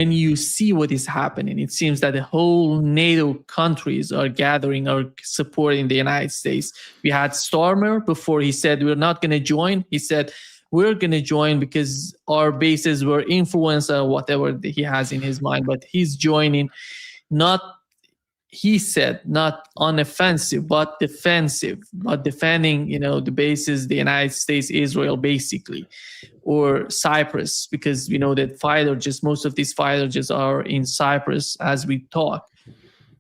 And you see what is happening. It seems that the whole NATO countries are gathering or supporting the United States. We had Starmer before. He said, we're not going to join. He said, we're going to join because our bases were influenced or whatever he has in his mind. But he's joining, not, he said, not on offensive, but defensive, but defending, the bases, the United States, Israel, basically, or Cyprus, because we know that most of these fighter jets are in Cyprus as we talk.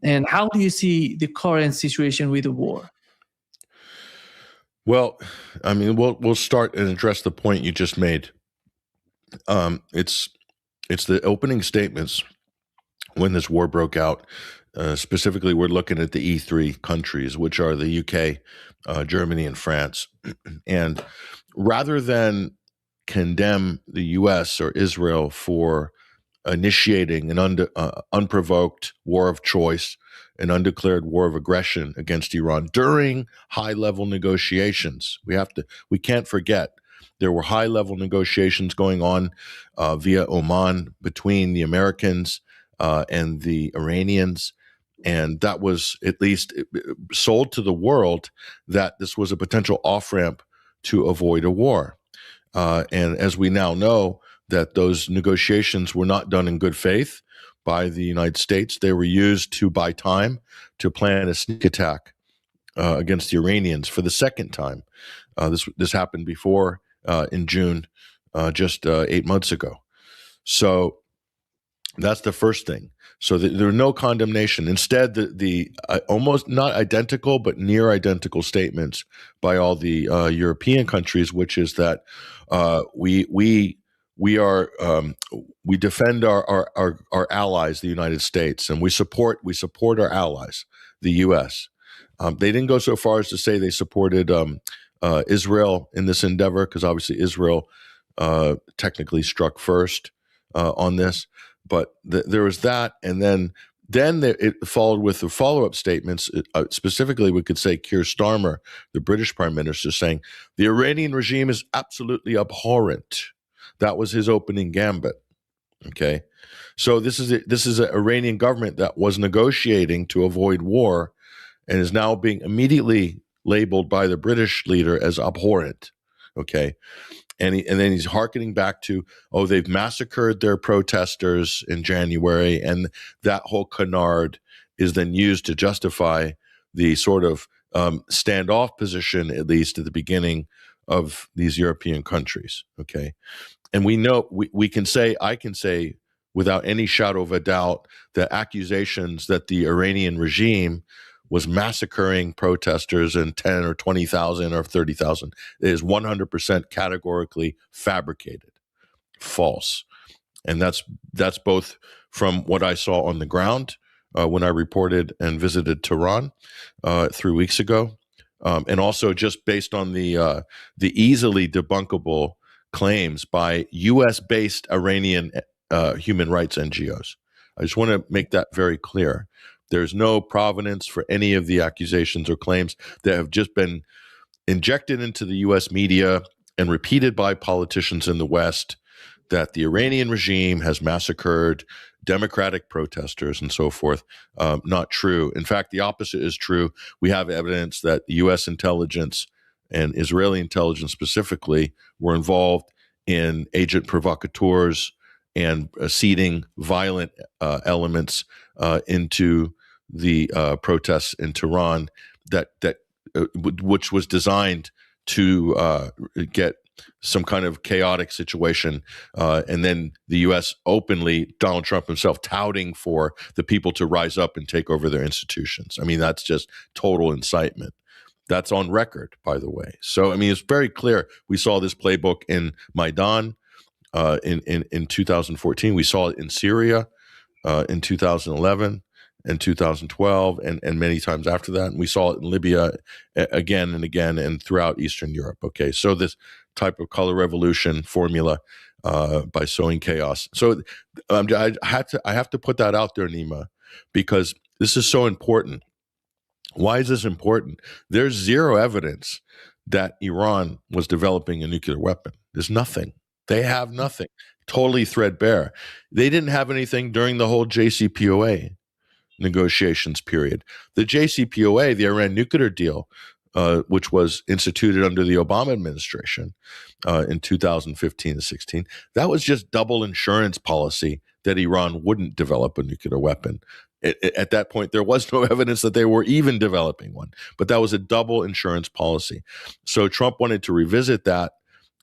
And how do you see the current situation with the war? Well, I mean, we'll start and address the point you just made. It's the opening statements when this war broke out. Specifically, we're looking at the E3 countries, which are the UK, Germany, and France. And rather than condemn the U.S. or Israel for initiating an unprovoked war of choice, an undeclared war of aggression against Iran during high-level negotiations. We can't forget there were high-level negotiations going on via Oman between the Americans and the Iranians. And that was at least sold to the world that this was a potential off-ramp to avoid a war. And as we now know, that those negotiations were not done in good faith by the United States. They were used to buy time to plan a sneak attack against the Iranians for the second time. This happened before in June, just 8 months ago. So that's the first thing. So there are no condemnation. Instead, the almost not identical but near identical statements by all the European countries, which is that we defend our allies, the United States, and we support our allies, the U.S. They didn't go so far as to say they supported Israel in this endeavor, because obviously Israel technically struck first on this. But there was that, and then it followed with the follow-up statements. Specifically, we could say Keir Starmer, the British Prime Minister, saying the Iranian regime is absolutely abhorrent. That was his opening gambit. Okay, so this is an Iranian government that was negotiating to avoid war, and is now being immediately labeled by the British leader as abhorrent. Okay. And then he's hearkening back to, they've massacred their protesters in January, and that whole canard is then used to justify the sort of standoff position, at least at the beginning of these European countries. Okay, and we know I can say without any shadow of a doubt that accusations that the Iranian regime was massacring protesters in 10 or 20,000 or 30,000 is 100% categorically fabricated, false. And that's both from what I saw on the ground when I reported and visited Tehran 3 weeks ago, and also just based on the easily debunkable claims by U.S.-based Iranian human rights NGOs. I just want to make that very clear. There's no provenance for any of the accusations or claims that have just been injected into the U.S. media and repeated by politicians in the West that the Iranian regime has massacred democratic protesters and so forth. Not true. In fact, the opposite is true. We have evidence that the U.S. intelligence and Israeli intelligence specifically were involved in agent provocateurs and seeding violent elements into the protests in Tehran which was designed to get some kind of chaotic situation, and then the U.S. openly, Donald Trump himself, touting for the people to rise up and take over their institutions. I mean, that's just total incitement. That's on record, by the way. So, I mean, it's very clear. We saw this playbook in Maidan in 2014. We saw it in Syria in 2011 and 2012 and many times after that. And we saw it in Libya again and again and throughout Eastern Europe. Okay, so this type of color revolution formula by sowing chaos. So I have to put that out there, Nima, because this is so important. Why is this important? There's zero evidence that Iran was developing a nuclear weapon. There's nothing. They have nothing. totally threadbare. They didn't have anything during the whole JCPOA negotiations period. The JCPOA, the Iran nuclear deal, which was instituted under the Obama administration in 2015 to 16, that was just double insurance policy that Iran wouldn't develop a nuclear weapon. At that point, there was no evidence that they were even developing one, but that was a double insurance policy. So Trump wanted to revisit that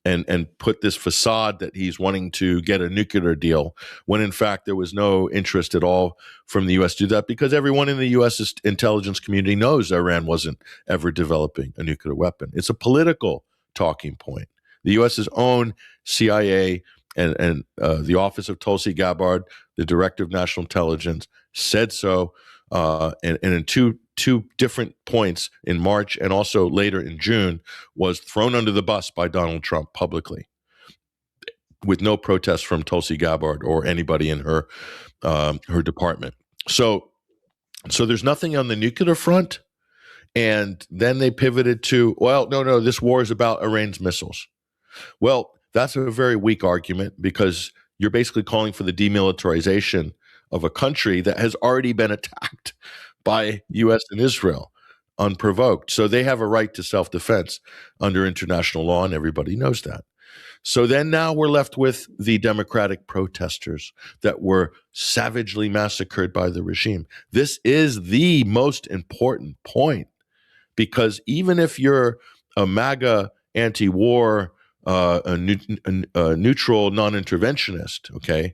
and put this facade that he's wanting to get a nuclear deal, when in fact there was no interest at all from the U.S. to do that, because everyone in the U.S. intelligence community knows Iran wasn't ever developing a nuclear weapon. It's a political talking point. The U.S.'s own CIA and the Office of Tulsi Gabbard, the Director of National Intelligence, said so, and in two different points in March and also later in June, was thrown under the bus by Donald Trump publicly, with no protest from Tulsi Gabbard or anybody in her department. So there's nothing on the nuclear front, and then they pivoted to, well, no, this war is about Iran's missiles. Well, that's a very weak argument, because you're basically calling for the demilitarization of a country that has already been attacked by U.S. and Israel unprovoked. So they have a right to self-defense under international law, and everybody knows that. So then now we're left with the democratic protesters that were savagely massacred by the regime. This is the most important point, because even if you're a MAGA anti-war, a neutral non-interventionist, okay,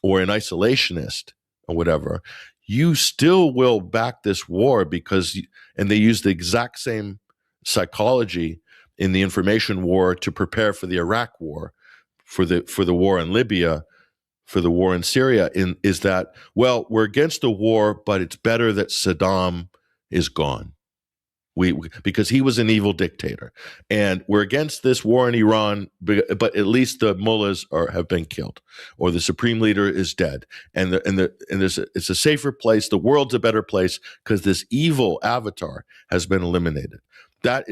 or an isolationist or whatever, you still will back this war, because, and they use the exact same psychology in the information war to prepare for the Iraq war, for the war in Libya, for the war in Syria, is that, well, we're against the war, but it's better that Saddam is gone. Because he was an evil dictator, and we're against this war in Iran, but at least the mullahs have been killed, or the supreme leader is dead, and it's a safer place. The world's a better place because this evil avatar has been eliminated. That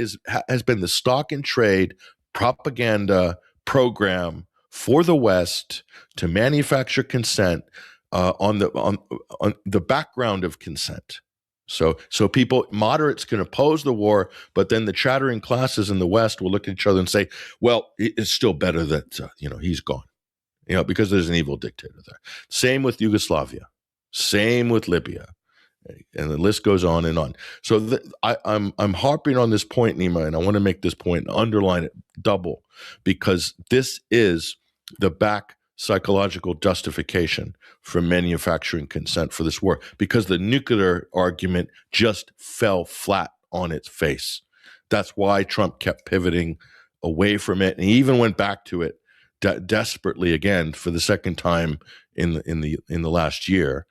has been the stock and trade propaganda program for the West to manufacture consent on the background of consent. So people, moderates, can oppose the war, but then the chattering classes in the West will look at each other and say, well, it's still better that, he's gone, because there's an evil dictator there. Same with Yugoslavia, same with Libya, and the list goes on and on. So I'm harping on this point, Nima, and I want to make this point and underline it double, because this is the back psychological justification for manufacturing consent for this war, because the nuclear argument just fell flat on its face. That's why Trump kept pivoting away from it, and he even went back to it desperately again for the second time in the last year.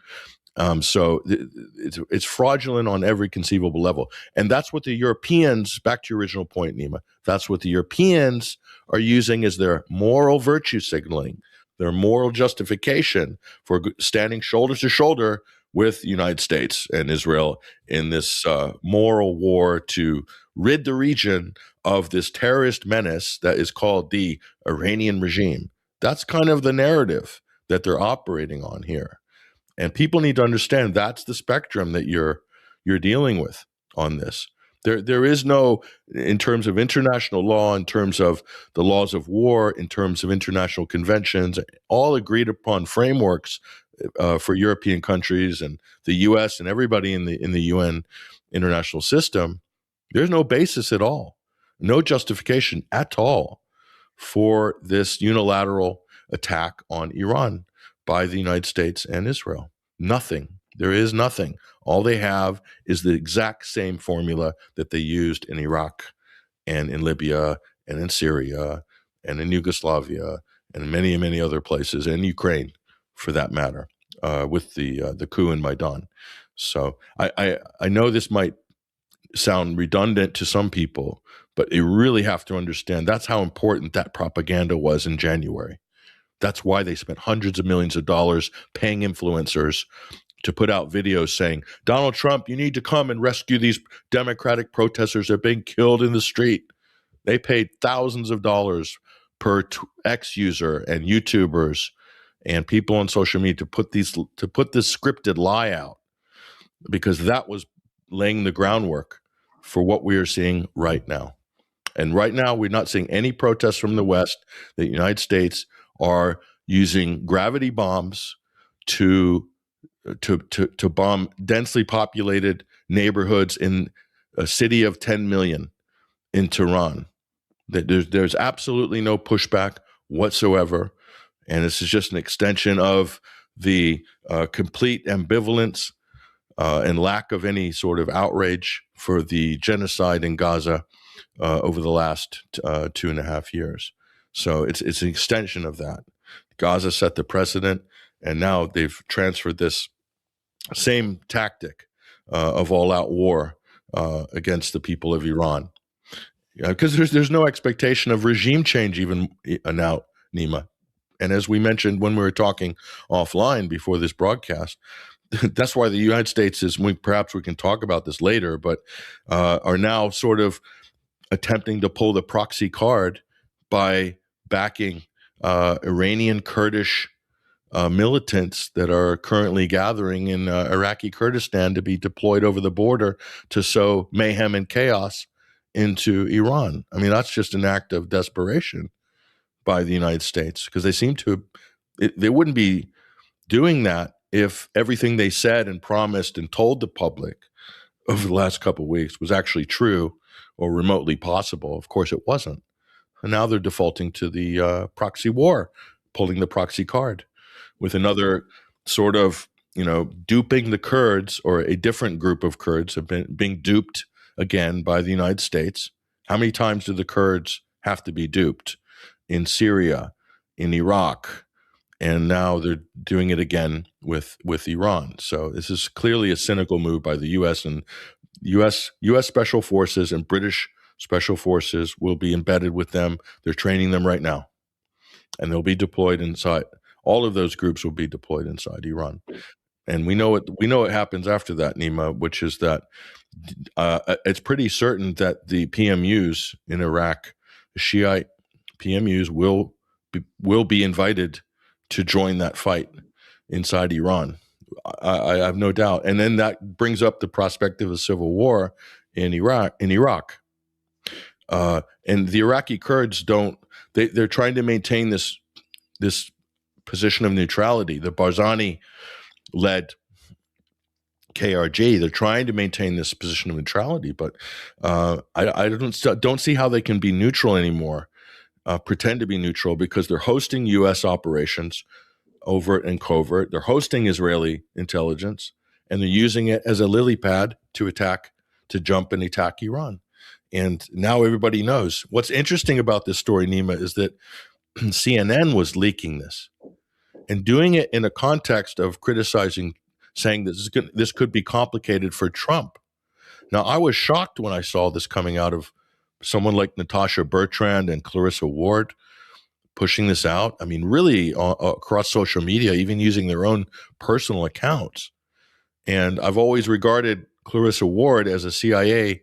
So it's fraudulent on every conceivable level, and that's what the Europeans, back to your original point, Nima, that's what the Europeans are using as their moral virtue signaling, their moral justification for standing shoulder to shoulder with the United States and Israel in this moral war to rid the region of this terrorist menace that is called the Iranian regime. That's kind of the narrative that they're operating on here. And people need to understand that's the spectrum that you're dealing with on this. There is no, in terms of international law, in terms of the laws of war, in terms of international conventions, all agreed upon frameworks for European countries and the U.S. and everybody in the UN international system. There's no basis at all, no justification at all for this unilateral attack on Iran by the United States and Israel. Nothing. There is nothing. All they have is the exact same formula that they used in Iraq and in Libya and in Syria and in Yugoslavia and in many, many other places, and Ukraine for that matter, with the coup in Maidan. So I know this might sound redundant to some people, but you really have to understand that's how important that propaganda was in January. That's why they spent hundreds of millions of dollars paying influencers to put out videos saying, Donald Trump, you need to come and rescue these Democratic protesters that are being killed in the street. They paid thousands of dollars per X user and YouTubers and people on social media to put this scripted lie out, because that was laying the groundwork for what we are seeing right now. And right now, we're not seeing any protests from the West. The United States are using gravity bombs to bomb densely populated neighborhoods in a city of 10 million in Tehran. There's absolutely no pushback whatsoever, and this is just an extension of the complete ambivalence and lack of any sort of outrage for the genocide in Gaza over the last 2.5 years. So it's an extension of that. Gaza set the precedent, and now they've transferred this same tactic of all-out war against the people of Iran. Because there's no expectation of regime change even now, Nima. And as we mentioned when we were talking offline before this broadcast, that's why the United States is, perhaps we can talk about this later, but are now sort of attempting to pull the proxy card by backing Iranian Kurdish militants that are currently gathering in Iraqi Kurdistan to be deployed over the border to sow mayhem and chaos into Iran. I mean, that's just an act of desperation by the United States, because they seem to, they wouldn't be doing that if everything they said and promised and told the public over the last couple of weeks was actually true or remotely possible. Of course, it wasn't. And now they're defaulting to the proxy war, pulling the proxy card with another sort of, duping the Kurds, or a different group of Kurds have been being duped again by the United States. How many times do the Kurds have to be duped? In Syria, in Iraq, and now they're doing it again with Iran. So this is clearly a cynical move by the U.S. and U.S. Special Forces and British Special Forces will be embedded with them. They're training them right now, and they'll be deployed inside. All of those groups will be deployed inside Iran, and we know what happens after that, Nima, which is that it's pretty certain that the PMUs in Iraq, the Shiite PMUs, will be invited to join that fight inside Iran. I have no doubt. And then that brings up the prospect of a civil war in Iraq. And the Iraqi Kurds they're trying to maintain this position of neutrality. The Barzani-led KRG, they're trying to maintain this position of neutrality, but I don't see how they can be neutral anymore, pretend to be neutral, because they're hosting U.S. operations, overt and covert. They're hosting Israeli intelligence, and they're using it as a lily pad to jump and attack Iran. And now everybody knows. What's interesting about this story, Nima, is that CNN was leaking this and doing it in a context of criticizing, saying that this could be complicated for Trump. Now, I was shocked when I saw this coming out of someone like Natasha Bertrand and Clarissa Ward pushing this out. I mean, really across social media, even using their own personal accounts. And I've always regarded Clarissa Ward as a CIA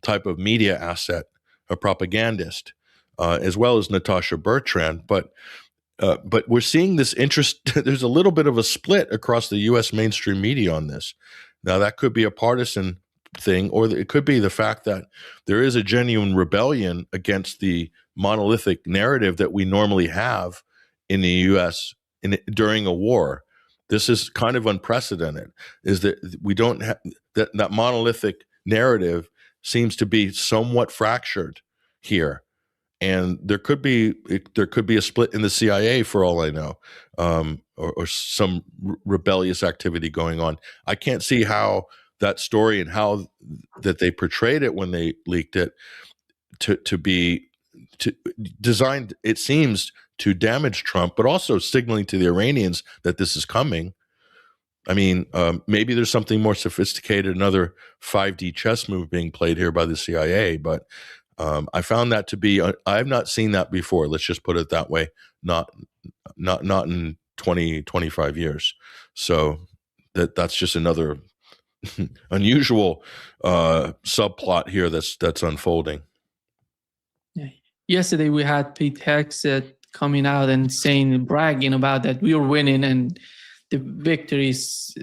type of media asset, a propagandist, as well as Natasha Bertrand. But we're seeing this interest. There's a little bit of a split across the U.S. mainstream media on this. Now, that could be a partisan thing, or it could be the fact that there is a genuine rebellion against the monolithic narrative that we normally have in the U.S. during a war. This is kind of unprecedented, is that we don't have that monolithic narrative seems to be somewhat fractured here. And there could be a split in the CIA, for all I know, or some rebellious activity going on. I can't see how that story and how that they portrayed it when they leaked it to be designed, it seems, to damage Trump, but also signaling to the Iranians that this is coming. I mean, maybe there's something more sophisticated, another 5D chess move being played here by the CIA, but I found that to be, I have not seen that before. Let's just put it that way. Not in 20, 25 years. So that's just another unusual subplot here that's unfolding. Yeah. Yesterday we had Pete Hegseth coming out and saying, bragging about that we are winning and the victory is,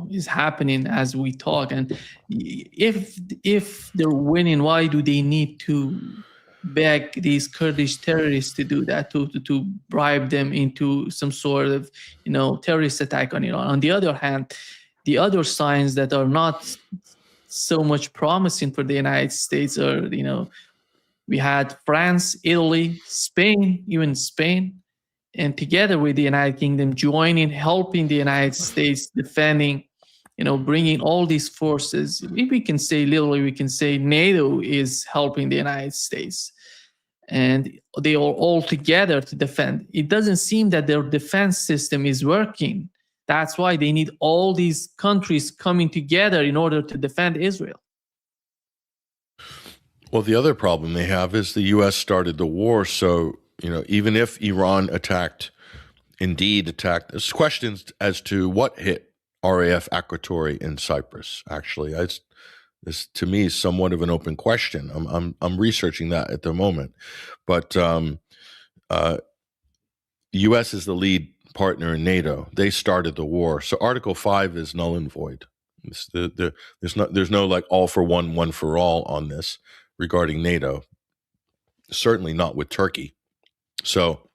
is happening as we talk. And if they're winning, why do they need to beg these Kurdish terrorists to do that, to bribe them into some sort of terrorist attack on Iran? On the other hand, the other signs that are not so much promising for the United States are, we had France, Italy, Spain, even Spain, and together with the United Kingdom joining, helping the United States defending, bringing all these forces. If we can say literally, we can say NATO is helping the United States. And they are all together to defend. It doesn't seem that their defense system is working. That's why they need all these countries coming together in order to defend Israel. Well, the other problem they have is the U.S. started the war. So, even if Iran indeed attacked, there's questions as to what hit RAF Akratory in Cyprus. Actually, this to me is somewhat of an open question. I'm researching that at the moment, but the U.S. is the lead partner in NATO. They started the war, so Article 5 is null and void. There's no like all for one for all on this regarding NATO. Certainly not with Turkey. So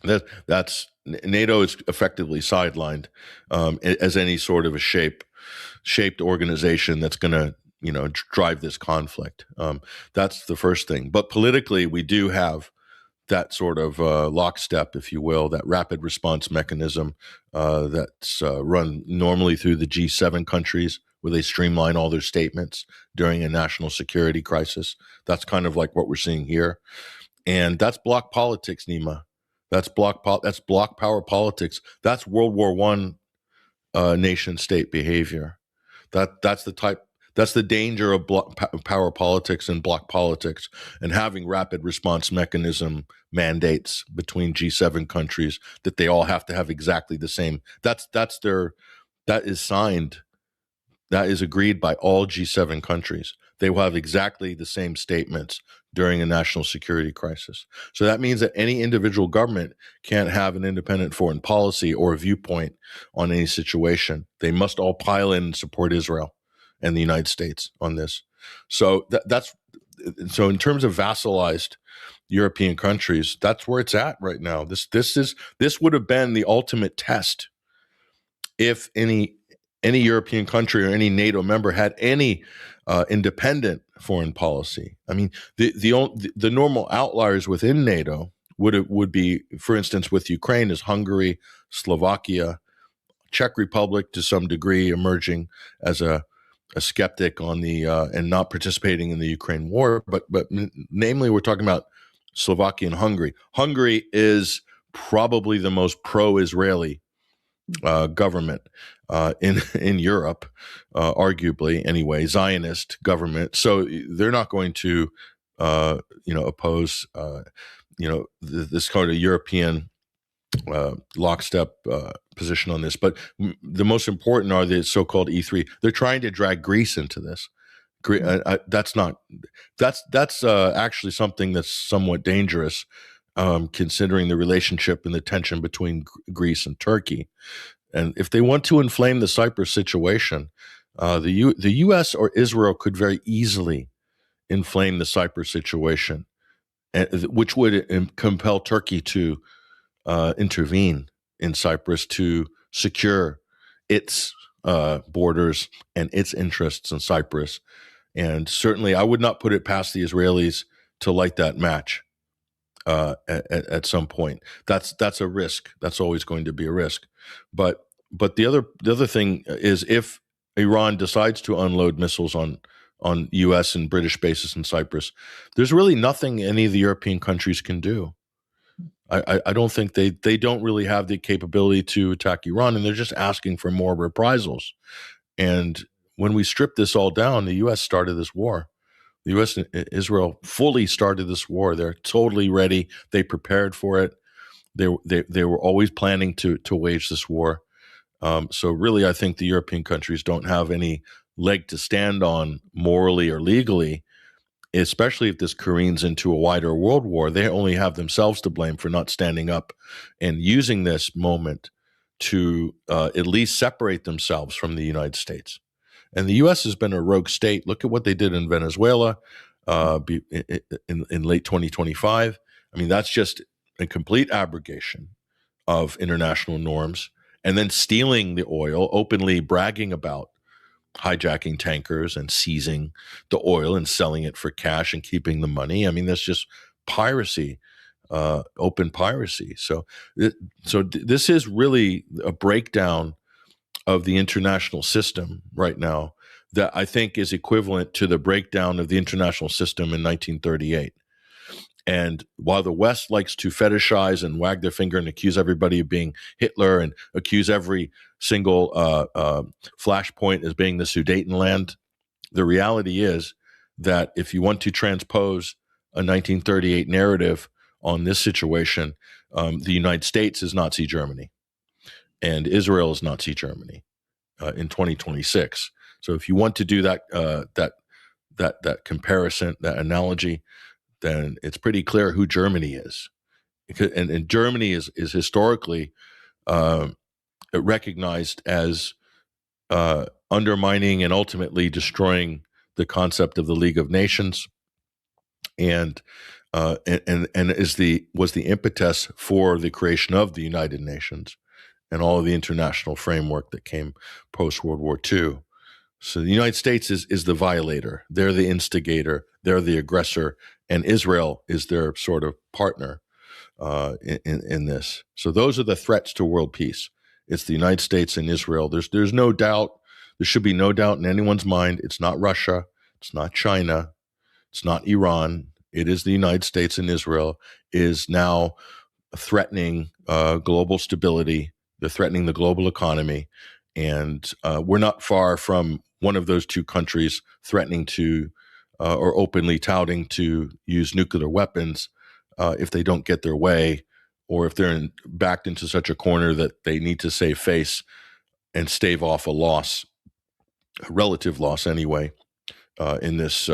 that's NATO is effectively sidelined as any sort of a shaped organization that's going to drive this conflict. That's the first thing. But politically, we do have that sort of lockstep, if you will, that rapid response mechanism that's run normally through the G7 countries, where they streamline all their statements during a national security crisis. That's kind of like what we're seeing here. And that's bloc politics, Nima. That's bloc power politics. That's World War I nation state behavior. That's the danger of power politics and bloc politics, and having rapid response mechanism mandates between G7 countries that they all have to have exactly the same. That is signed. That is agreed by all G7 countries. They will have exactly the same statements during a national security crisis. So that means that any individual government can't have an independent foreign policy or a viewpoint on any situation. They must all pile in and support Israel and the United States on this. So so in terms of vassalized European countries, that's where it's at right now. This would have been the ultimate test if any European country or any NATO member had any independent foreign policy. I mean, the normal outliers within NATO would be, for instance, with Ukraine, is Hungary, Slovakia, Czech Republic to some degree emerging as a skeptic on the and not participating in the Ukraine war. But namely, we're talking about Slovakia and Hungary. Hungary is probably the most pro-Israeli government in Europe, arguably anyway, Zionist government. So they're not going to oppose this kind of European lockstep position on this. But the most important are the so-called E3. They're trying to drag Greece into this. That's actually something that's somewhat dangerous, considering the relationship and the tension between Greece and Turkey. And if they want to inflame the Cyprus situation, the U.S. or Israel could very easily inflame the Cyprus situation, which would compel Turkey to intervene in Cyprus to secure its borders and its interests in Cyprus. And certainly, I would not put it past the Israelis to light that match at some point. That's a risk. That's always going to be a risk. But the other thing is, if Iran decides to unload missiles on U.S. and British bases in Cyprus, there's really nothing any of the European countries can do. I don't think they don't really have the capability to attack Iran, and they're just asking for more reprisals. And when we strip this all down, the U.S. started this war. The U.S. and Israel fully started this war. They're totally ready. They prepared for it. They were always planning to wage this war. So really, I think the European countries don't have any leg to stand on morally or legally especially if this careens into a wider world war, they only have themselves to blame for not standing up and using this moment to at least separate themselves from the United States. And the U.S. has been a rogue state. Look at what they did in Venezuela in late 2025. I mean, that's just a complete abrogation of international norms, and then stealing the oil, openly bragging about hijacking tankers and seizing the oil and selling it for cash and keeping the money. I mean, that's just piracy, open piracy. So this is really a breakdown of the international system right now that I think is equivalent to the breakdown of the international system in 1938. And while the West likes to fetishize and wag their finger and accuse everybody of being Hitler and accuse every single flashpoint as being the Sudetenland, the reality is that if you want to transpose a 1938 narrative on this situation, the United States is Nazi Germany and Israel is Nazi Germany in 2026. So if you want to do that that comparison, that analogy, then it's pretty clear who Germany is. And Germany is historically recognized as undermining and ultimately destroying the concept of the League of Nations, and was the impetus for the creation of the United Nations and all of the international framework that came post World War II. So the United States is the violator. They're the instigator. They're the aggressor, and Israel is their sort of partner in this. So those are the threats to world peace. It's the United States and Israel. There's no doubt. There should be no doubt in anyone's mind. It's not Russia. It's not China. It's not Iran. It is the United States and Israel is now threatening global stability. They're threatening the global economy. And we're not far from one of those two countries threatening to or openly touting to use nuclear weapons if they don't get their way, or if they're backed into such a corner that they need to save face and stave off a loss, a relative loss anyway, in this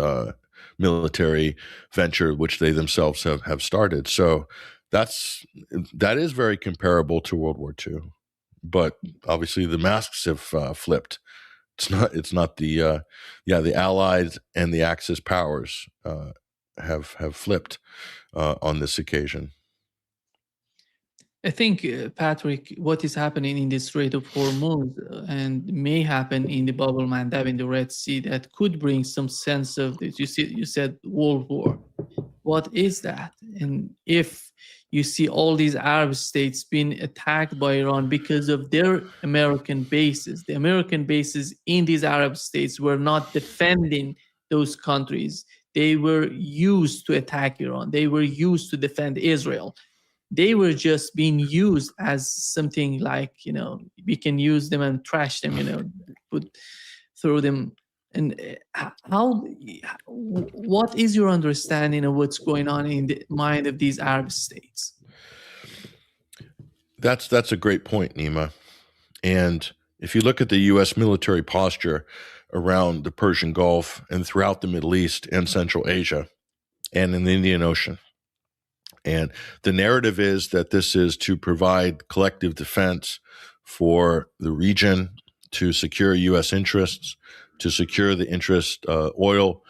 military venture which they themselves have started. So that is very comparable to World War II. But obviously the masks have flipped. It's not the Allies and the Axis powers have flipped on this occasion. I think, Patrick, what is happening in the Strait of Hormuz and may happen in the Bab el-Mandeb in the Red Sea that could bring some sense of this. You said World War. What is that? And if you see all these Arab states being attacked by Iran because of their American bases, the American bases in these Arab states were not defending those countries. They were used to attack Iran. They were used to defend Israel. They were just being used as something like, we can use them and trash them, throw them. And what is your understanding of what's going on in the mind of these Arab states? That's a great point, Nima. And if you look at the U.S. military posture around the Persian Gulf and throughout the Middle East and Central Asia and in the Indian Ocean, and the narrative is that this is to provide collective defense for the region, to secure U.S. interests, to secure the interest oil,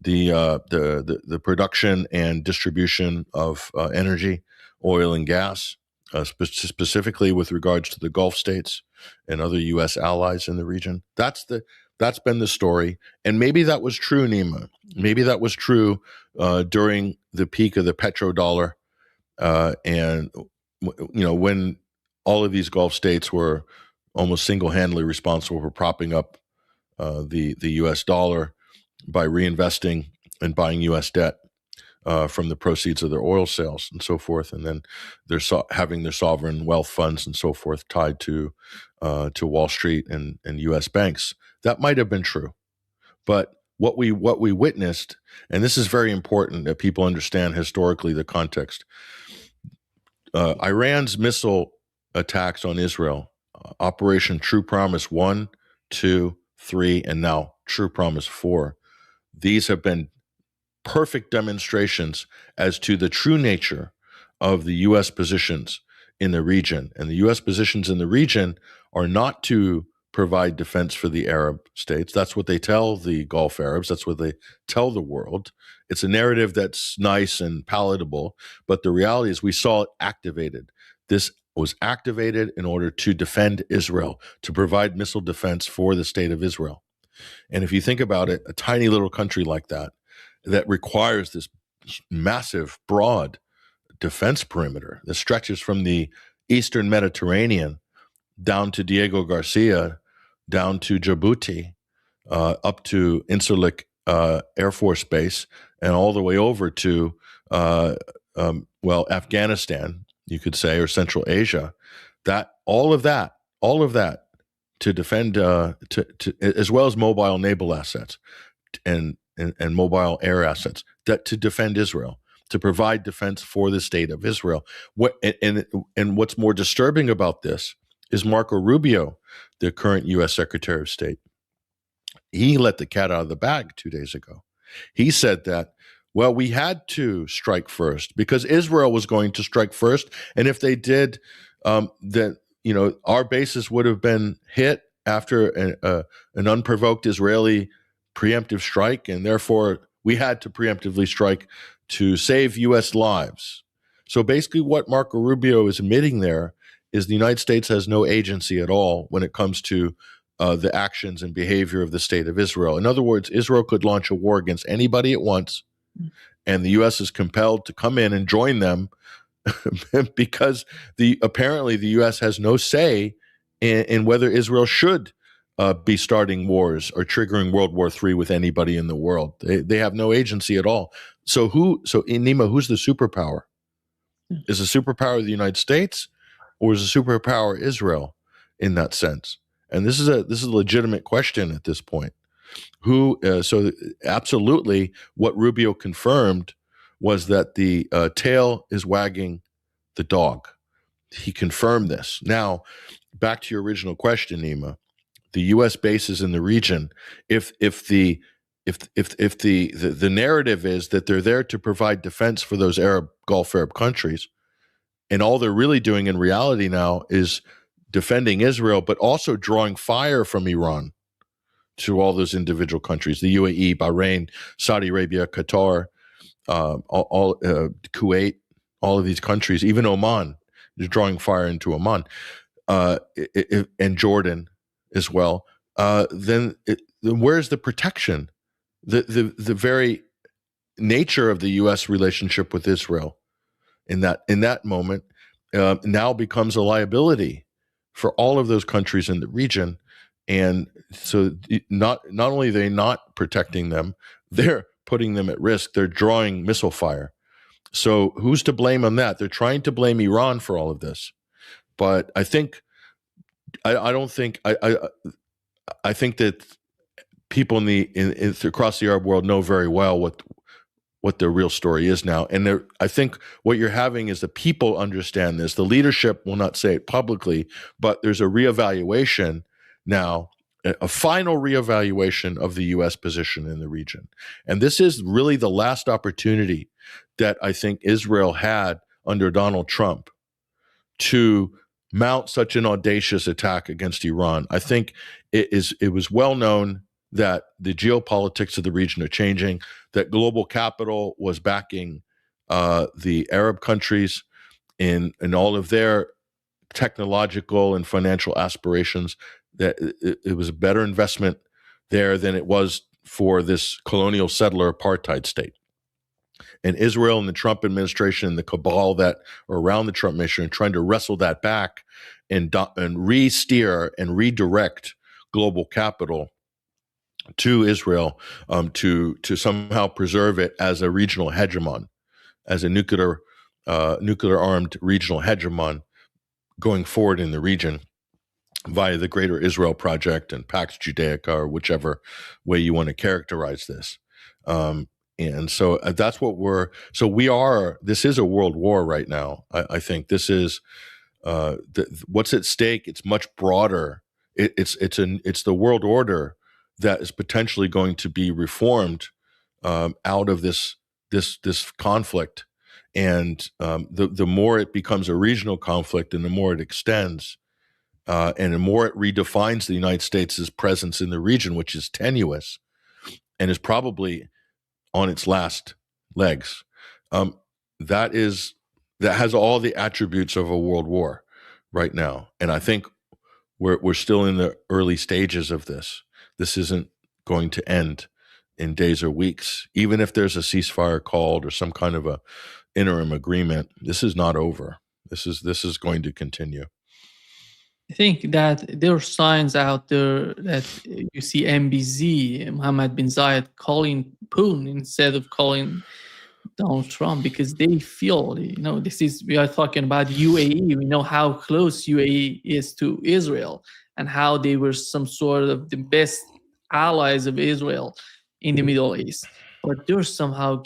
the production and distribution of energy, oil and gas, specifically with regards to the Gulf states and other U.S. allies in the region. That's been the story, and maybe that was true, Nima. Maybe that was true during the peak of the petrodollar, and when all of these Gulf states were almost single-handedly responsible for propping up the U.S. dollar by reinvesting and buying U.S. debt from the proceeds of their oil sales and so forth, and then they're having their sovereign wealth funds and so forth tied to Wall Street and U.S. banks. That might have been true, but what we witnessed, and this is very important that people understand historically the context. Iran's missile attacks on Israel, Operation True Promise 1, 2, 3, and now True Promise 4. These have been perfect demonstrations as to the true nature of the U.S. positions in the region. And the U.S. positions in the region are not to provide defense for the Arab states. That's what they tell the Gulf Arabs. That's what they tell the world. It's a narrative that's nice and palatable, but the reality is we saw it activated. This was activated in order to defend Israel, to provide missile defense for the state of Israel. And if you think about it, a tiny little country like that requires this massive, broad defense perimeter that stretches from the Eastern Mediterranean down to Diego Garcia, down to Djibouti, up to Incirlik Air Force Base, and all the way over to, Afghanistan, you could say, or Central Asia. All of that to defend, as well as mobile naval assets and mobile air assets, that to defend Israel, to provide defense for the state of Israel. And what's more disturbing about this is Marco Rubio, the current U.S. Secretary of State. He let the cat out of the bag 2 days ago. He said that, well, we had to strike first because Israel was going to strike first, and if they did, then our bases would have been hit after an unprovoked Israeli preemptive strike, and therefore we had to preemptively strike to save U.S. lives. So basically, what Marco Rubio is admitting there is the United States has no agency at all when it comes to the actions and behavior of the state of Israel. In other words, Israel could launch a war against anybody it wants, and the U.S. is compelled to come in and join them because apparently the U.S. has no say in whether Israel should be starting wars or triggering World War III with anybody in the world. They have no agency at all. So Nima, who's the superpower? Is the superpower the United States, or is the superpower Israel in that sense? And this is a legitimate question at this point. So absolutely, what Rubio confirmed was that the tail is wagging the dog. He confirmed this. Now, back to your original question, Nima. The U.S. bases in the region, if the narrative is that they're there to provide defense for those Gulf Arab countries, and all they're really doing in reality now is defending Israel, but also drawing fire from Iran to all those individual countries, the UAE, Bahrain, Saudi Arabia, Qatar, Kuwait, all of these countries, even Oman, is drawing fire into Oman, and Jordan as well. Then where's the protection? The very nature of the U.S. relationship with Israel in that moment now becomes a liability for all of those countries in the region. And so not only are they not protecting them, they're putting them at risk. They're drawing missile fire. So who's to blame on that? They're trying to blame Iran for all of this. But I think I think that people across the Arab world know very well what the real story is now. And I think what you're having is the people understand this. The leadership will not say it publicly, but there's a reevaluation now, a final reevaluation of the U.S. position in the region. And this is really the last opportunity that I think Israel had under Donald Trump to mount such an audacious attack against Iran. I think it was well known that the geopolitics of the region are changing, that global capital was backing the Arab countries in all of their technological and financial aspirations, that it was a better investment there than it was for this colonial settler apartheid state. And Israel and the Trump administration and the cabal that are around the Trump administration trying to wrestle that back and re-steer and redirect global capital to Israel to somehow preserve it as a regional hegemon, as a nuclear armed regional hegemon going forward in the region via the Greater Israel Project and Pax Judaica, or whichever way you want to characterize this. And so that's what this is a world war right now. I think this is what's at stake. It's much broader. It's the world order that is potentially going to be reformed out of this conflict. And the more it becomes a regional conflict and the more it extends, and the more it redefines the United States' presence in the region, which is tenuous and is probably on its last legs, that has all the attributes of a world war right now. And I think we're still in the early stages of this. This isn't going to end in days or weeks. Even if there's a ceasefire called or some kind of a interim agreement, this is not over. This is going to continue. I think that there are signs out there that you see MBZ, Mohammed bin Zayed, calling Putin instead of calling Donald Trump, because they feel, we are talking about UAE. We know how close UAE is to Israel and how they were some sort of the best allies of Israel in the Middle East. But they're somehow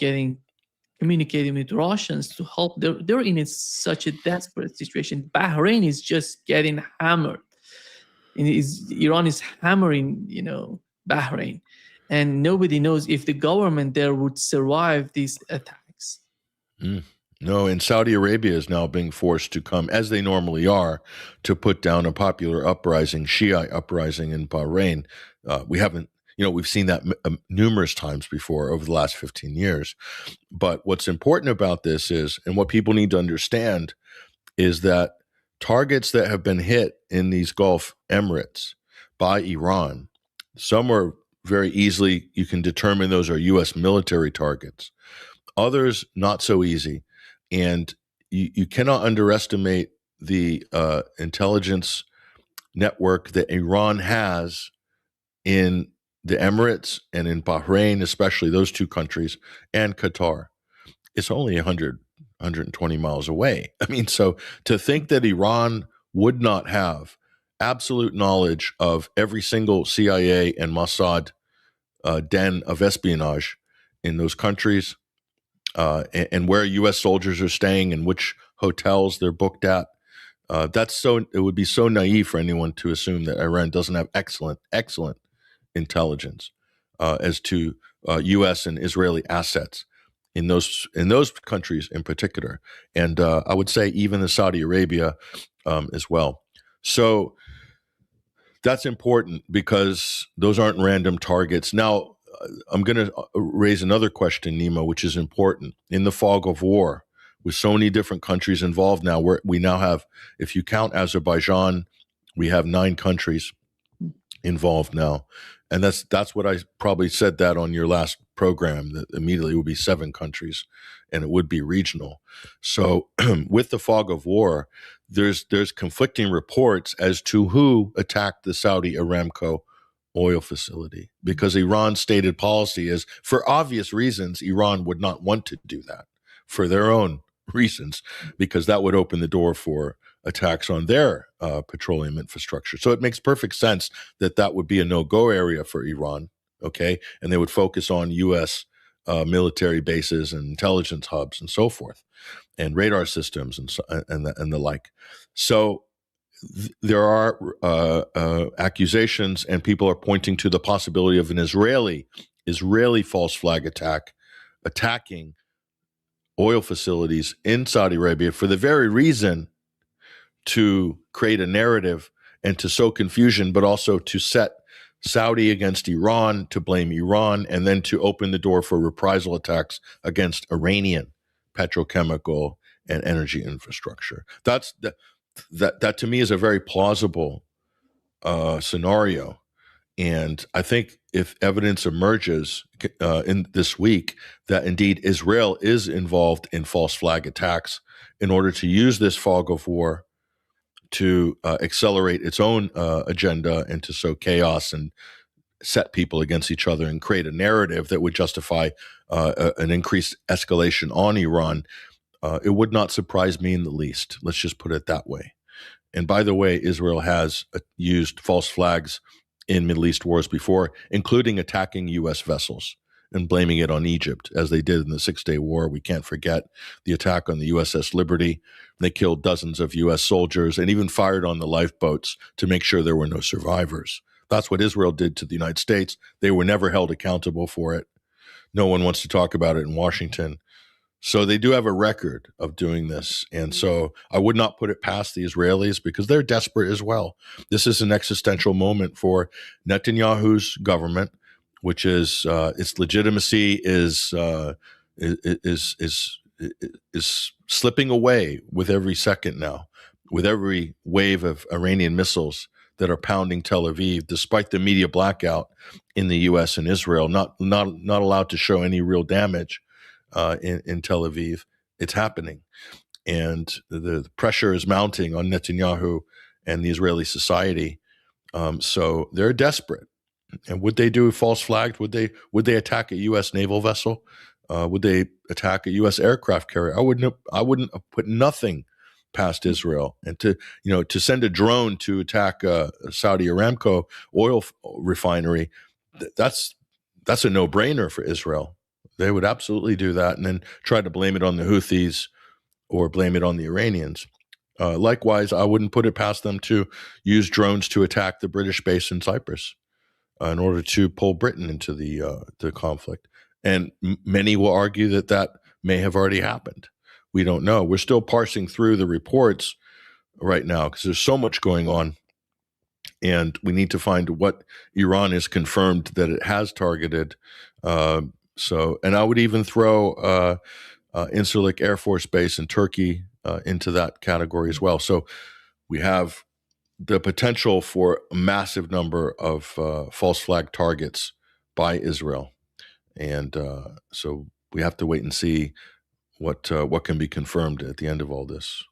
communicating with Russians to help. They're in such a desperate situation. Bahrain is just getting hammered. Iran is hammering, Bahrain. And nobody knows if the government there would survive these attacks. No, and Saudi Arabia is now being forced to come, as they normally are, to put down a popular uprising, Shiite uprising in Bahrain. We've seen that numerous times before over the last 15 years. But what's important about this is, and what people need to understand, is that targets that have been hit in these Gulf Emirates by Iran, some are very easily, you can determine those are U.S. military targets. Others, not so easy. And you cannot underestimate the intelligence network that Iran has in the Emirates and in Bahrain, especially those two countries, and Qatar. It's only 120 miles away. I mean, so to think that Iran would not have absolute knowledge of every single CIA and Mossad den of espionage in those countries, and where U.S. soldiers are staying and which hotels they're booked at, it would be so naive for anyone to assume that Iran doesn't have excellent intelligence as to U.S. and Israeli assets in those countries in particular, and I would say even the Saudi Arabia as well. So that's important because those aren't random targets. Now, I'm going to raise another question, Nima, which is important. In the fog of war, with so many different countries involved now, we now have, if you count Azerbaijan, we have 9 countries involved now. And that's what I probably said that on your last program, that immediately it would be 7 countries and it would be regional. So with the fog of war, there's conflicting reports as to who attacked the Saudi Aramco oil facility, because Iran's stated policy is, for obvious reasons, Iran would not want to do that for their own reasons, because that would open the door for attacks on their petroleum infrastructure. So it makes perfect sense that would be a no-go area for Iran, okay? And they would focus on U.S. Military bases and intelligence hubs and so forth, and radar systems and the like. So there are accusations, and people are pointing to the possibility of an Israeli false flag attack attacking oil facilities in Saudi Arabia for the very reason to create a narrative and to sow confusion, but also to set Saudi against Iran, to blame Iran, and then to open the door for reprisal attacks against Iranian petrochemical and energy infrastructure. That to me is a very plausible scenario. And I think if evidence emerges in this week that indeed Israel is involved in false flag attacks in order to use this fog of war to accelerate its own agenda and to sow chaos and set people against each other and create a narrative that would justify an increased escalation on Iran, it would not surprise me in the least. Let's just put it that way. And by the way, Israel has used false flags in Middle East wars before, including attacking U.S. vessels and blaming it on Egypt, as they did in the Six-Day War. We can't forget the attack on the USS Liberty. They killed dozens of U.S. soldiers and even fired on the lifeboats to make sure there were no survivors. That's what Israel did to the United States. They were never held accountable for it. no one wants to talk about it in Washington. So they do have a record of doing this. And so I would not put it past the Israelis because they're desperate as well. This is an existential moment for Netanyahu's government, which is its legitimacy is slipping away with every second now, with every wave of Iranian missiles that are pounding Tel Aviv, despite the media blackout in the U.S. and Israel, not allowed to show any real damage in Tel Aviv. It's happening, and the pressure is mounting on Netanyahu and the Israeli society. So they're desperate. And would they do false flagged? Would they attack a U.S. naval vessel? Would they attack a U.S. aircraft carrier? I wouldn't have put nothing past Israel. And to send a drone to attack a Saudi Aramco oil refinery, that's a no-brainer for Israel. They would absolutely do that, and then try to blame it on the Houthis or blame it on the Iranians. Likewise, I wouldn't put it past them to use drones to attack the British base in Cyprus in order to pull Britain into the conflict. And many will argue that may have already happened. We don't know. We're still parsing through the reports right now because there's so much going on. And we need to find what Iran is confirmed that it has targeted. And I would even throw Incirlik Air Force Base in Turkey into that category as well. So we have the potential for a massive number of false flag targets by Israel. And so we have to wait and see what can be confirmed at the end of all this.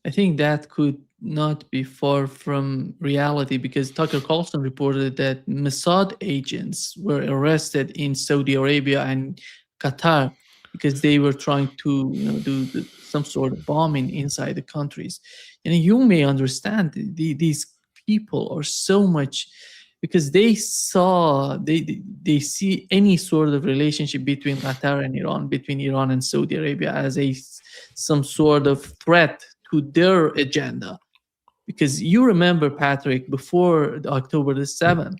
I think that could not be far from reality because Tucker Carlson reported that Mossad agents were arrested in Saudi Arabia and Qatar because they were trying to do some sort of bombing inside the countries. And you may understand these people are so much because they see any sort of relationship between Qatar and Iran, between Iran and Saudi Arabia as some sort of threat to their agenda. Because you remember, Patrick, before October the 7th,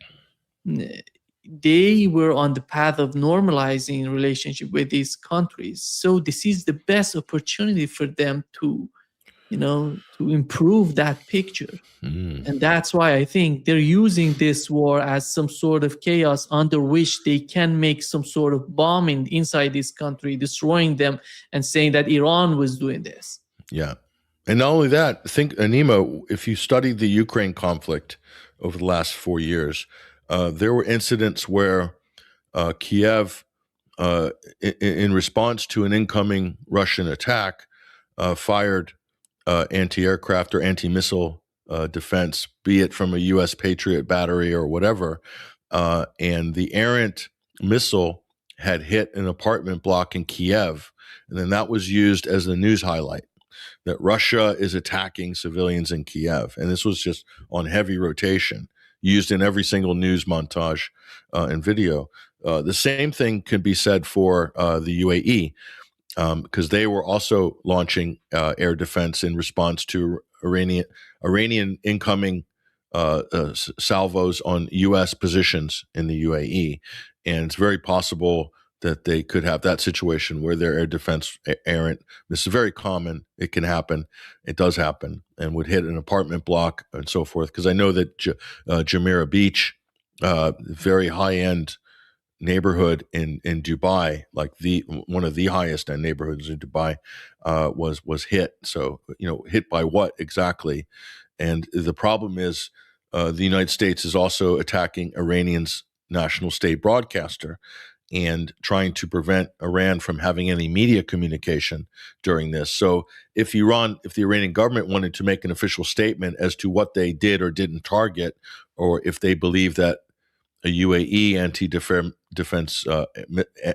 they were on the path of normalizing relationship with these countries. So this is the best opportunity for them to improve that picture. And that's why I think they're using this war as some sort of chaos under which they can make some sort of bombing inside this country, destroying them and saying that Iran was doing this. Yeah. And not only that, think, Anima, if you studied the Ukraine conflict over the last 4 years, there were incidents where Kiev, in response to an incoming Russian attack, fired anti-aircraft or anti-missile defense, be it from a U.S. Patriot battery or whatever, and the errant missile had hit an apartment block in Kiev, and then that was used as the news highlight, that Russia is attacking civilians in Kiev. And this was just on heavy rotation, used in every single news montage and video. The same thing can be said for the UAE, because they were also launching air defense in response to Iranian incoming salvos on U.S. positions in the UAE. And it's very possible that they could have that situation where their air defense errant. This is very common. It can happen. It does happen, and would hit an apartment block and so forth. Because I know that Jumeirah Beach, very high-end neighborhood in Dubai, like one of the highest end neighborhoods in Dubai, was hit. So hit by what exactly? And the problem is the United States is also attacking Iranian's national state broadcaster and trying to prevent Iran from having any media communication during this. So if the Iranian government wanted to make an official statement as to what they did or didn't target, or if they believe that a UAE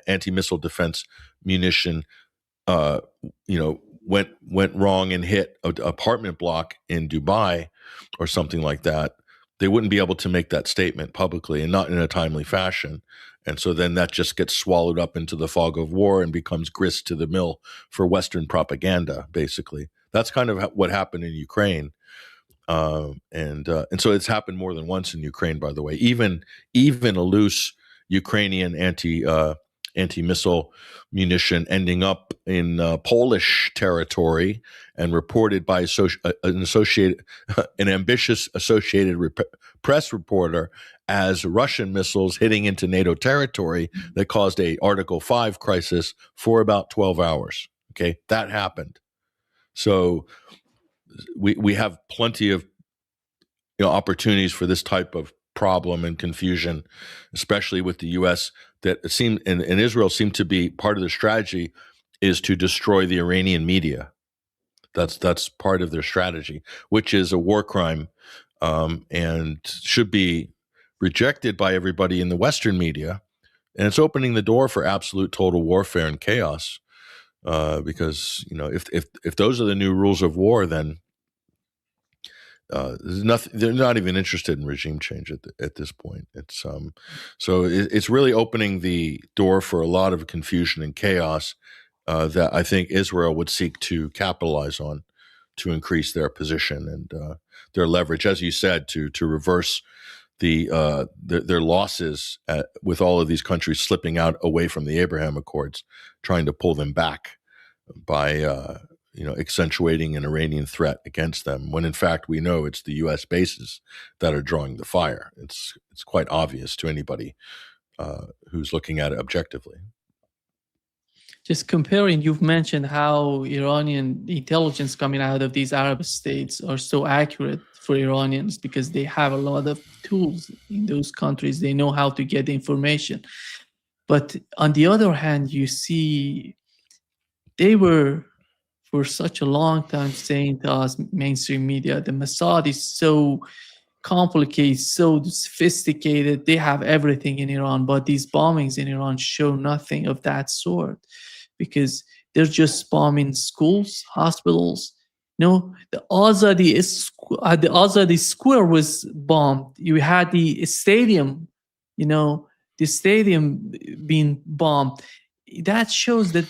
anti-missile defense munition, went wrong and hit an apartment block in Dubai or something like that, they wouldn't be able to make that statement publicly and not in a timely fashion. And so then that just gets swallowed up into the fog of war and becomes grist to the mill for Western propaganda, basically. That's kind of what happened in Ukraine. And so it's happened more than once in Ukraine, by the way. Even a loose Ukrainian anti-missile munition ending up in Polish territory, and reported by an ambitious Associated Press reporter as Russian missiles hitting into NATO territory that caused a Article 5 crisis for about 12 hours. Okay, that happened. So we have plenty of opportunities for this type of problem and confusion, especially with the U.S. that it seemed and Israel seemed to be part of the strategy is to destroy the Iranian media. That's part of their strategy, which is a war crime, and should be rejected by everybody in the Western media. And it's opening the door for absolute total warfare and chaos, because if those are the new rules of war, then there's nothing. They're not even interested in regime change at this point. It's really opening the door for a lot of confusion and chaos that I think Israel would seek to capitalize on to increase their position and their leverage, as you said, to reverse their losses with all of these countries slipping out away from the Abraham Accords, trying to pull them back by accentuating an Iranian threat against them, when in fact we know it's the U.S. bases that are drawing the fire. It's quite obvious to anybody who's looking at it objectively. Just comparing, you've mentioned how Iranian intelligence coming out of these Arab states are so accurate for Iranians because they have a lot of tools in those countries. They know how to get information. But on the other hand, you see they were for such a long time saying to us, mainstream media, the Mossad is so complicated, so sophisticated, they have everything in Iran, but these bombings in Iran show nothing of that sort because they're just bombing schools, hospitals. The Azadi Square was bombed. You had the stadium, the stadium being bombed. That shows that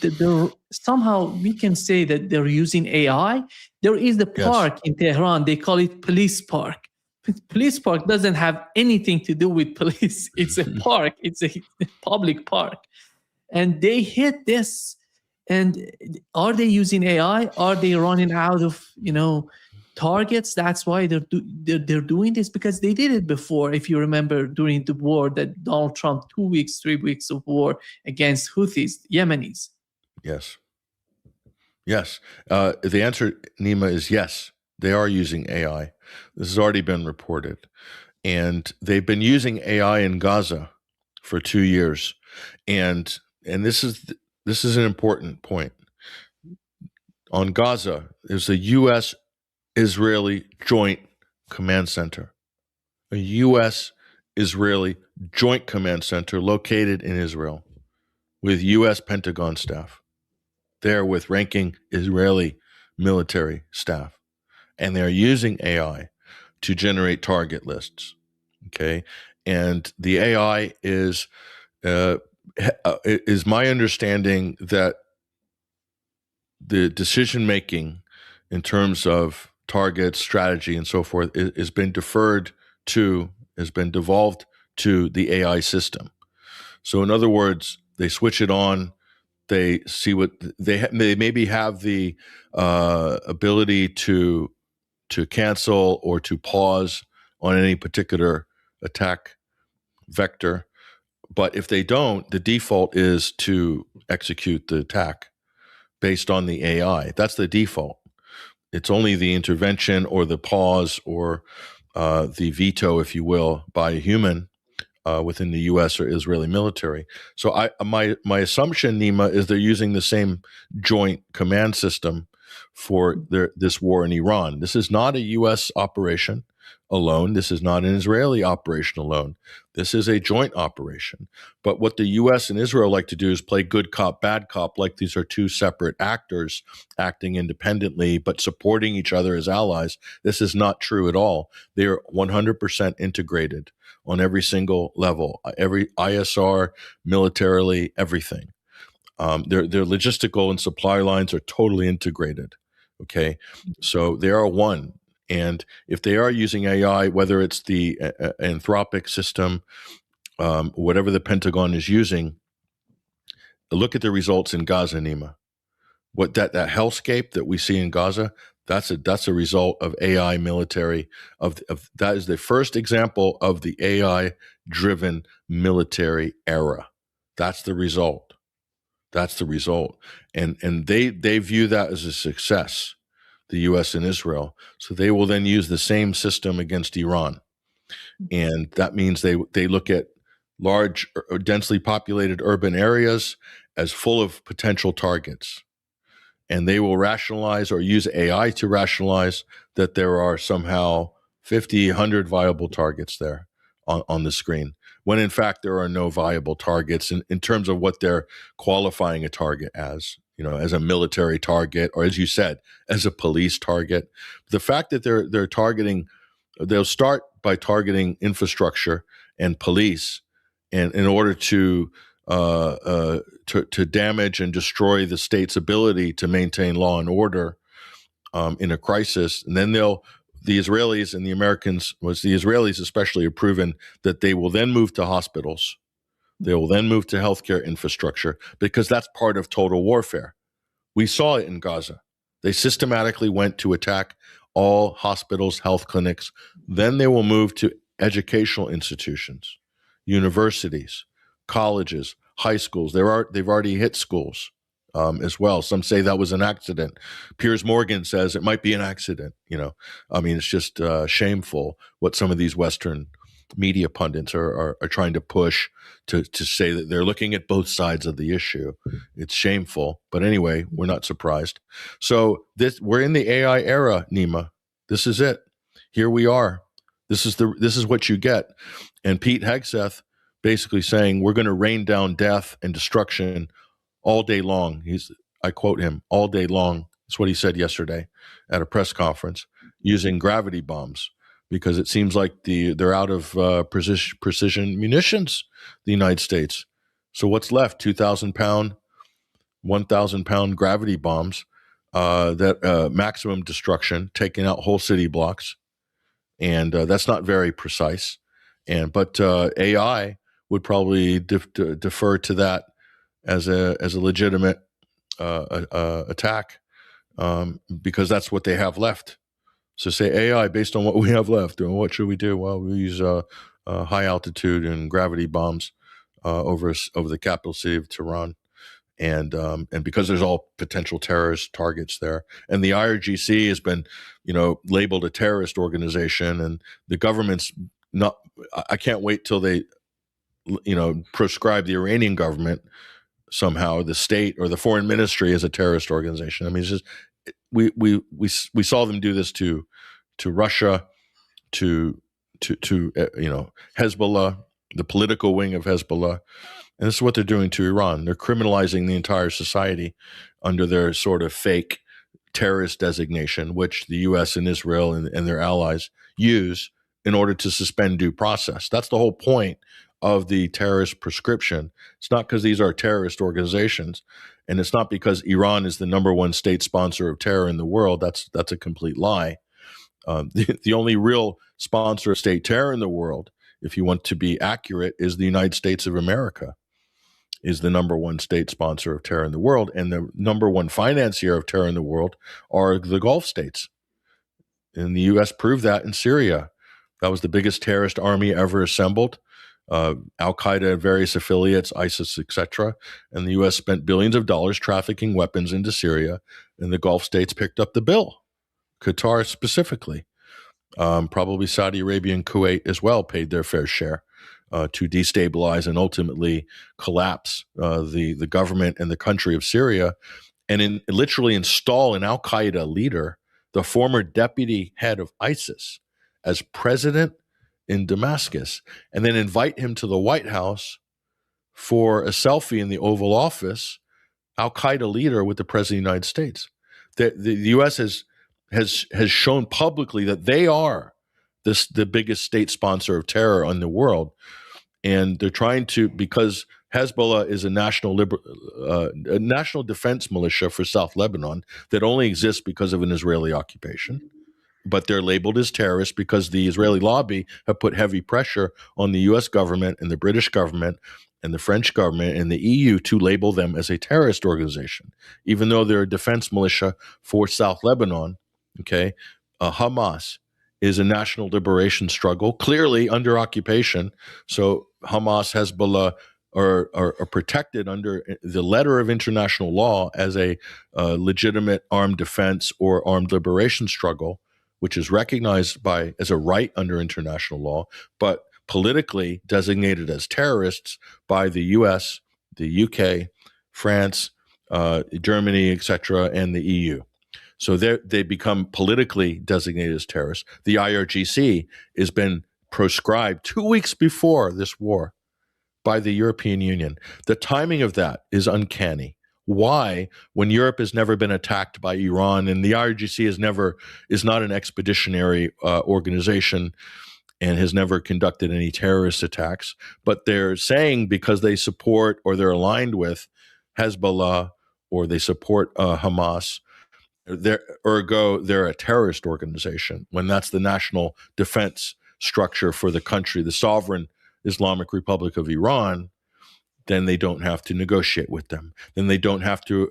somehow we can say that they're using AI. There is the park in Tehran. They call it Police Park. Police Park doesn't have anything to do with police. It's a park. It's a public park. And they hit this. And are they using AI? Are they running out of, targets? That's why they're doing this, because they did it before. If you remember during the war that Donald Trump, 3 weeks of war against Houthis, Yemenis. Yes. The answer, Nima, is yes. They are using AI. This has already been reported. And they've been using AI in Gaza for 2 years. And this is an important point. On Gaza, there's a U.S.-Israeli joint command center. A U.S.-Israeli joint command center located in Israel with U.S. Pentagon staff, there with ranking Israeli military staff. And they're using AI to generate target lists, okay? And the AI is my understanding that the decision-making in terms of targets, strategy, and so forth has been devolved to the AI system. So in other words, they switch it on, they see what they maybe have the ability to cancel or to pause on any particular attack vector. But if they don't, the default is to execute the attack based on the AI. That's the default. It's only the intervention or the pause or the veto, if you will, by a human within the U.S. or Israeli military. So my assumption, Nima, is they're using the same joint command system for this war in Iran. This is not a U.S. operation alone. This is not an Israeli operation alone. This is a joint operation. But what the U.S. and Israel like to do is play good cop, bad cop, like these are two separate actors acting independently but supporting each other as allies. This is not true at all. They are 100% integrated on every single level, every ISR, militarily, everything. Their logistical and supply lines are totally integrated. Okay, so they are one. And if they are using AI, whether it's the Anthropic system, whatever the Pentagon is using, look at the results in Gaza, Nima. What that hellscape that we see in Gaza, that's a result of AI military. Of that is the first example of the AI driven military era. That's the result. That's the result. And they view that as a success, the U.S. and Israel. So they will then use the same system against Iran. And that means they look at large, densely populated urban areas as full of potential targets. And they will rationalize or use AI to rationalize that there are somehow 50, 100 viable targets there on the screen, when in fact there are no viable targets in terms of what they're qualifying a target as, as a military target, or as you said, as a police target. The fact that they're targeting, they'll start by targeting infrastructure and police, and in order to damage and destroy the state's ability to maintain law and order in a crisis. And then the Israelis and the Americans, the Israelis especially, have proven that they will then move to hospitals. They will then move to healthcare infrastructure, because that's part of total warfare. We saw it in Gaza. They systematically went to attack all hospitals, health clinics. Then they will move to educational institutions, universities, colleges, high schools. They've already hit schools as well. Some say that was an accident. Piers Morgan says it might be an accident. It's just shameful what some of these Western media pundits are trying to push to say that they're looking at both sides of the issue. It's shameful. But anyway, we're not surprised. So we're in the AI era, Nima. This is it. Here we are. This is what you get. And Pete Hegseth basically saying we're going to rain down death and destruction all day long. I quote him, all day long. That's what he said yesterday at a press conference, using gravity bombs, because it seems like they're out of precision munitions, the United States. So what's left? 2,000-pound, 1,000-pound gravity bombs that maximum destruction, taking out whole city blocks. And that's not very precise. But AI would probably defer to that as a legitimate attack, because that's what they have left. So say AI, based on what we have left, and what should we do? Well, we use high altitude and gravity bombs over the capital city of Tehran, and because there's all potential terrorist targets there, and the IRGC has been, labeled a terrorist organization, and the government's not. I can't wait till they, proscribe the Iranian government somehow, the state or the foreign ministry, as a terrorist organization. I mean, it's just we saw them do this to Russia, to Hezbollah, the political wing of Hezbollah, and this is what they're doing to Iran. They're criminalizing the entire society under their sort of fake terrorist designation, which the U.S. and Israel and their allies use in order to suspend due process. That's the whole point of the terrorist prescription. It's not because these are terrorist organizations, and it's not because Iran is the number one state sponsor of terror in the world. That's a complete lie. The only real sponsor of state terror in the world, if you want to be accurate, is the United States of America, is the number one state sponsor of terror in the world. And the number one financier of terror in the world are the Gulf states. And the U.S. proved that in Syria. That was the biggest terrorist army ever assembled. Al-Qaeda, various affiliates, ISIS, etc. And the U.S. spent billions of dollars trafficking weapons into Syria, and the Gulf states picked up the bill. Qatar specifically. Probably Saudi Arabia and Kuwait as well paid their fair share to destabilize and ultimately collapse the government and the country of Syria, and literally install an Al-Qaeda leader, the former deputy head of ISIS, as president in Damascus, and then invite him to the White House for a selfie in the Oval Office, Al-Qaeda leader with the president of the United States. The U.S. has shown publicly that they are the biggest state sponsor of terror in the world, and they're trying to, because Hezbollah is a national defense militia for South Lebanon that only exists because of an Israeli occupation. but they're labeled as terrorists because the Israeli lobby have put heavy pressure on the U.S. government and the British government and the French government and the EU to label them as a terrorist organization, even though they're a defense militia for South Lebanon. Okay, Hamas is a national liberation struggle, clearly under occupation. So Hamas, Hezbollah are protected under the letter of international law as a legitimate armed defense or armed liberation struggle, which is recognized as a right under international law, but politically designated as terrorists by the U.S., the U.K., France, Germany, etc., and the EU. So they become politically designated as terrorists. The IRGC has been proscribed 2 weeks before this war by the European Union. The timing of that is uncanny. Why, when Europe has never been attacked by Iran and the IRGC is not an expeditionary organization and has never conducted any terrorist attacks, but they're saying because they support or they're aligned with Hezbollah or they support Hamas, ergo they're a terrorist organization, when that's the national defense structure for the country, the sovereign Islamic Republic of Iran. Then they don't have to negotiate with them. Then they don't have to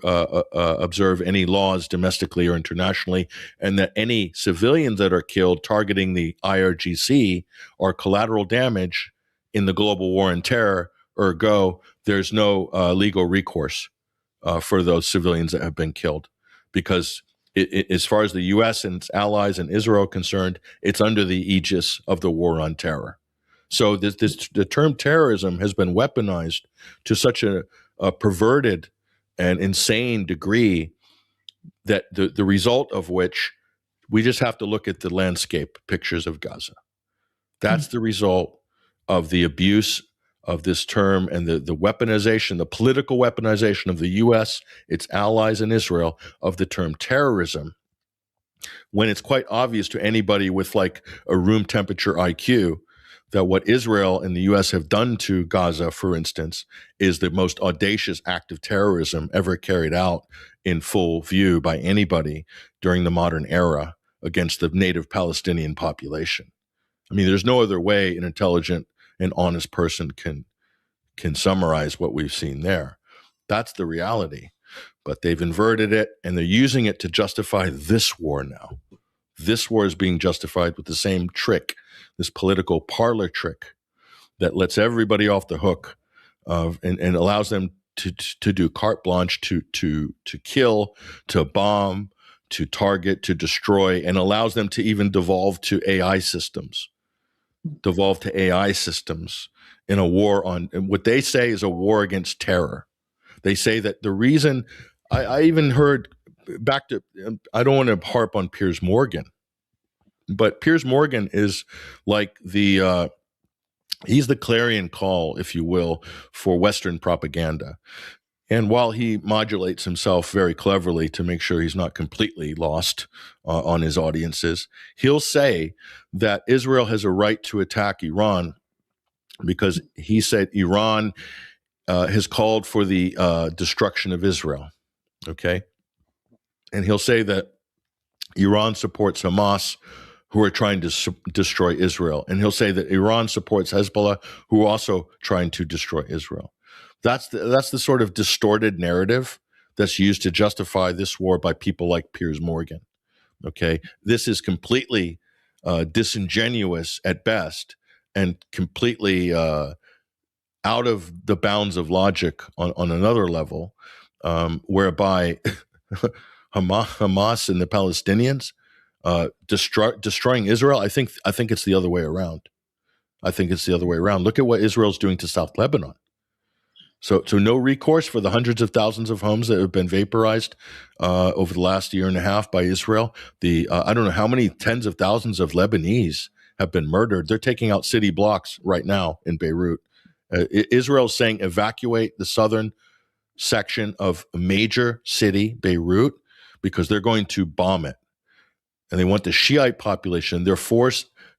observe any laws domestically or internationally, and that any civilians that are killed targeting the IRGC are collateral damage in the global war on terror. Ergo, there's no legal recourse for those civilians that have been killed, because as far as the U.S. and its allies and Israel are concerned, it's under the aegis of the war on terror. So the term terrorism has been weaponized to such a perverted and insane degree that the result of which we just have to look at the landscape pictures of Gaza. That's the result of the abuse of this term and the weaponization, the political weaponization of the U.S., its allies, and Israel of the term terrorism, when it's quite obvious to anybody with like a room temperature IQ that what Israel and the U.S. have done to Gaza, for instance, is the most audacious act of terrorism ever carried out in full view by anybody during the modern era against the native Palestinian population. I mean, there's no other way an intelligent and honest person can summarize what we've seen there. That's the reality. But they've inverted it, and they're using it to justify this war now. This war is being justified with the same trick, this political parlor trick that lets everybody off the hook and allows them to do carte blanche, to kill, to bomb, to target, to destroy, and allows them to even devolve to AI systems in a war on what they say is a war against terror. They say that the reason I even heard back to, I don't want to harp on Piers Morgan, but Piers Morgan is like he's the clarion call, if you will, for Western propaganda. And while he modulates himself very cleverly to make sure he's not completely lost on his audiences, he'll say that Israel has a right to attack Iran because he said Iran has called for the destruction of Israel. Okay. And he'll say that Iran supports Hamas, who are trying to destroy Israel. And he'll say that Iran supports Hezbollah, who are also trying to destroy Israel. That's the sort of distorted narrative that's used to justify this war by people like Piers Morgan. Okay. This is completely disingenuous at best and completely out of the bounds of logic on another level, whereby Hamas and the Palestinians destroying Israel. I think it's the other way around. Look at what Israel's doing to South Lebanon. So no recourse for the hundreds of thousands of homes that have been vaporized over the last year and a half by Israel. I don't know how many tens of thousands of Lebanese have been murdered. They're taking out city blocks right now in Beirut. Israel's saying evacuate the southern section of a major city, Beirut, because they're going to bomb it. And they want the Shiite population. They're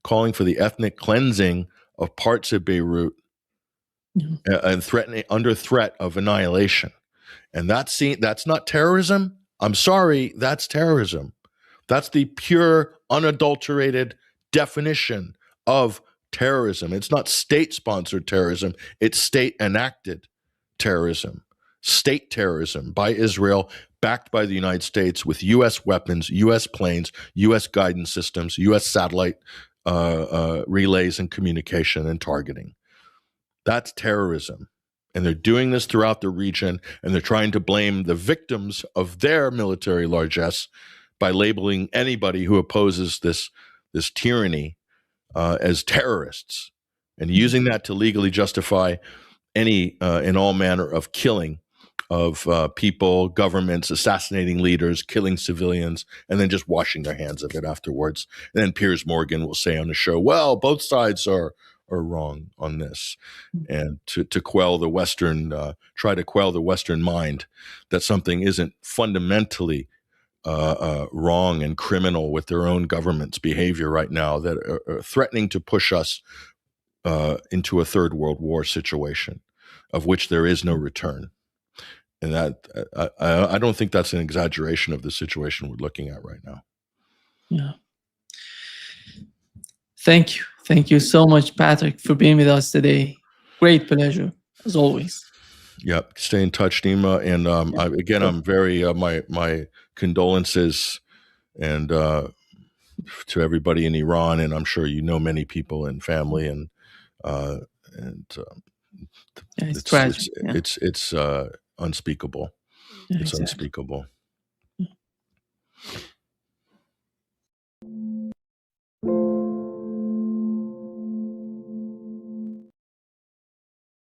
calling for the ethnic cleansing of parts of Beirut and under threat of annihilation. And that's not terrorism. I'm sorry, that's terrorism. That's the pure, unadulterated definition of terrorism. It's not state-sponsored terrorism. It's state-enacted terrorism, state terrorism by Israel, backed by the United States with U.S. weapons, U.S. planes, U.S. guidance systems, U.S. satellite relays and communication and targeting. That's terrorism. And they're doing this throughout the region, and they're trying to blame the victims of their military largesse by labeling anybody who opposes this tyranny as terrorists, and using that to legally justify any and all manner of killing of people, governments, assassinating leaders, killing civilians, and then just washing their hands of it afterwards. And then Piers Morgan will say on the show, well, both sides are wrong on this, and to quell the Western, try to quell the Western mind that something isn't fundamentally wrong and criminal with their own government's behavior right now, that are threatening to push us into a third world war situation, of which there is no return. And that I don't think that's an exaggeration of the situation we're looking at right now. Yeah. Thank you. Thank you so much, Patrick, for being with us today. Great pleasure, as always. Yep. Stay in touch, Nima. And I'm very, my condolences and to everybody in Iran. And I'm sure you know many people and family, and it's tragic. It's unspeakable. Yeah, it's exactly. unspeakable.